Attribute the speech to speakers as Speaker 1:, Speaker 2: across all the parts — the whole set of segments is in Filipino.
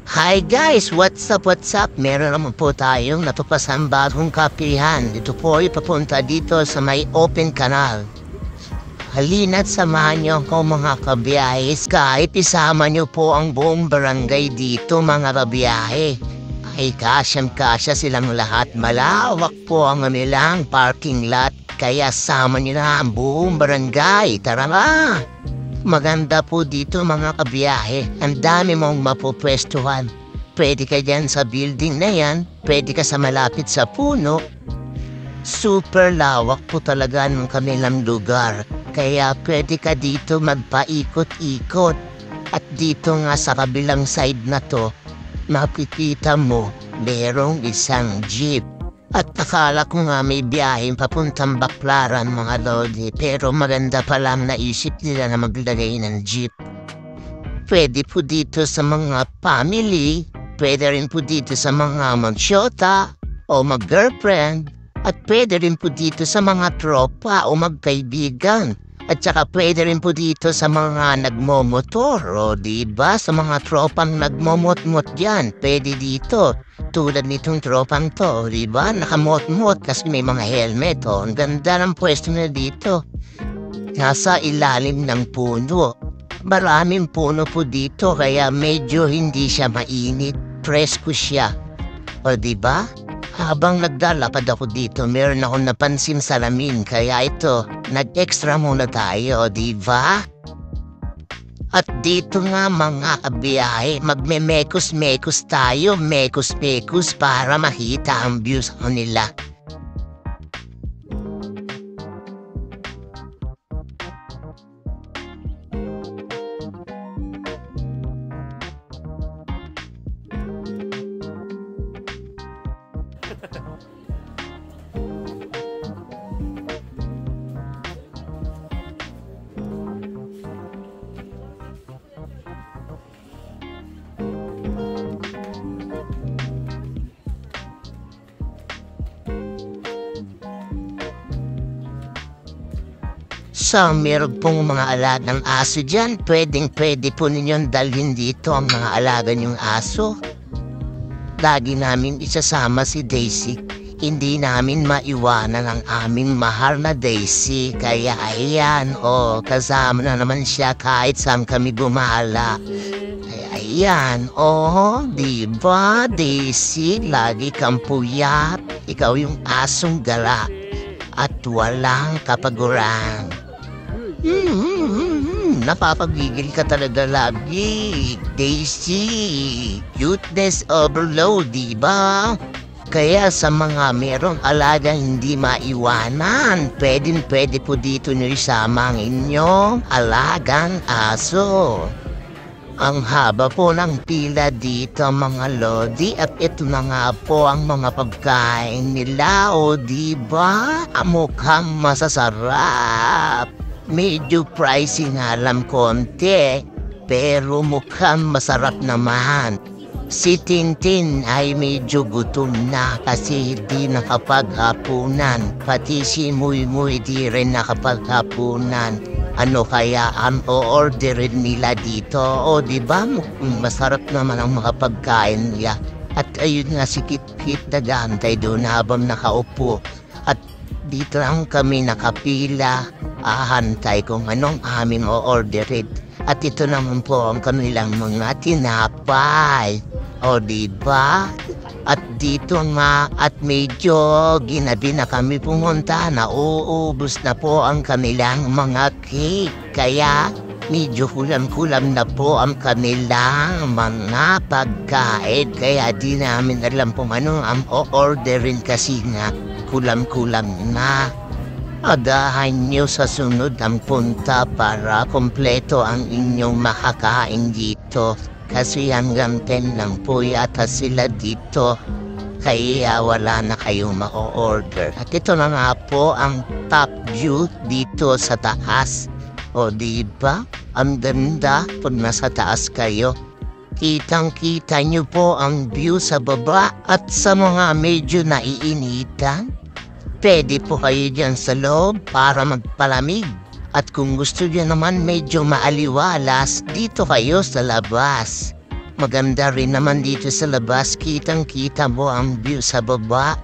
Speaker 1: Hi guys! What's up? Meron naman po tayong natupasang bagong kapihan. Ito po ay papunta dito sa may open canal. Halina't samahan niyo ako mga kabiyahis kahit isama niyo po ang buong barangay dito mga kabiyahe. Ay kasyang-kasya silang lahat. Malawak po ang nilang parking lot kaya sama niyo na ang buong barangay. Tara na! Maganda po dito mga kabiyahe. Ang dami mong mapupwestuhan. Pwede ka dyan sa building na yan. Pwede ka sa malapit sa puno. Super lawak po talaga ng kanilang lugar. Kaya pwede ka dito magpaikot-ikot. At dito nga sa kabilang side na to, makikita mo merong isang jeep. At akala ko nga may biyaheng papuntang Baklaran mga lodi, pero maganda palang naisip nila na maglagay ng jeep. Pwede po dito sa mga family, pwede rin po dito sa mga magsyota o mag-girlfriend, at pwede rin po dito sa mga tropa o magkaibigan. At saka pwede rin po dito sa mga nagmomotor, o diba? Sa mga tropang nagmomot-mot dyan, pwede dito. Tulad nitong tropang to, diba? Nakamot-mot kasi may mga helmet, o. Ang ganda ng pwesto na dito. Nasa ilalim ng puno. Maraming puno po dito, kaya medyo hindi siya mainit. Presko siya. O diba? Habang naglalakad ako dito, meron akong napansin salamin, kaya ito, nag-extra muna tayo, diba? At dito nga mga kabiyahe, magme-mekos-mekos tayo, mekos-mekos para makita ang views nila. So, meron pong mga alagang aso dyan. Pwede po ninyong dalhin dito ang mga alaga niyong aso. Lagi namin isasama si Daisy. Hindi namin maiwanan ang aming mahal na Daisy. Kaya ayan, kasama na naman siya kahit saan kami gumala. Kaya ayan, diba Daisy? Lagi kang puyat. Ikaw yung asong gala. At walang kapaguran. Napapagigil ka talaga lagi, Daisy. Cuteness overload, diba? Kaya sa mga merong alagang hindi maiwanan, pwede po dito nilisama ang inyong alagang aso. Ang haba po ng pila dito mga lodi, at ito na nga po ang mga pagkain nila, diba? Mukhang masasarap. Medyo pricey nga lang konti, pero mukhang masarap naman. Si Tintin ay medyo gutom na kasi hindi nakapaghapunan. Pati si Muy di rin nakapaghapunan. Ano kaya ang o-orderin nila dito? Diba? Masarap naman ang mga pagkain niya. At ayun nga si Kit-Kit nag-aantay doon habang nakaupo. At dito lang kami nakapila. Ahantay kung anong aming o-orderin. At ito naman po ang kanilang mga tinapay. Diba? At dito nga, at medyo ginabi na kami pumunta, na uubos na po ang kanilang mga cake. Kaya medyo kulam-kulam na po ang kanilang mga pagkain. Kaya di namin alam kung ano ang o-orderin kasi nga kulam-kulam na. Adahan niyo sa sunod ang punta para kompleto ang inyong makakain dito. Kasi hanggang 10 lang po yata sila dito. Kaya wala na kayong ma-order. At ito na nga po ang top view dito sa taas. Diba? Ang ganda pag nasa taas kayo. Kitang-kita niyo po ang view sa baba. At sa mga medyo naiinitan, pwede po kayo dyan sa loob para magpalamig. At kung gusto niyo naman medyo maaliwalas, dito kayo sa labas. maganda rin naman dito sa labas. Kitang-kita mo ang view sa baba.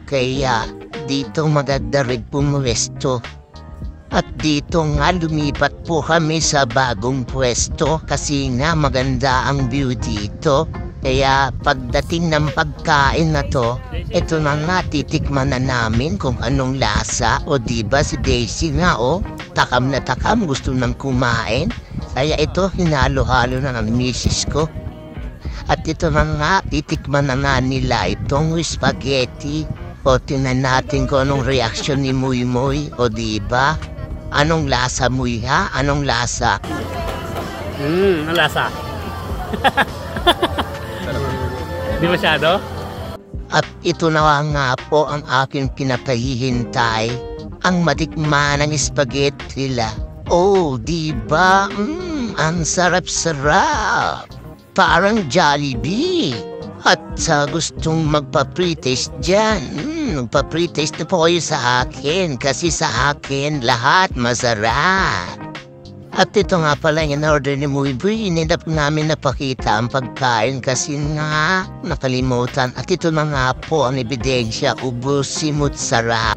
Speaker 1: Kaya dito maganda rin pumuwesto. At dito nga lumipat po kami sa bagong pwesto kasi nga maganda ang view dito. Kaya pagdating ng pagkain na to, ito na nga titikman na namin kung anong lasa. O diba si Daisy nga takam na takam, gusto nang kumain. Kaya ito hinalo-halo na ng misis ko. At ito na nga titikman na nga nila itong spaghetti. O tingnan natin kung anong reaksyon ni Muy Muy. O diba? Anong lasa, Muy, ha? Anong lasa?
Speaker 2: Anong lasa? Di masyado?
Speaker 1: At ito na nga po ang aking pinapahihintay, ang matikman ng spaghetti nila. Oh, diba? Ang sarap-sarap. Parang Jollibee. At sa gustong magpa-pre-taste dyan, magpa-pre-taste na po kayo sa akin kasi sa akin lahat masarap. At ito nga pala yung order ni Muy Muy, hinilap namin napakita ang pagkain kasi nga nakalimutan. At ito na nga po ang ebidensya, ubos simut sarap.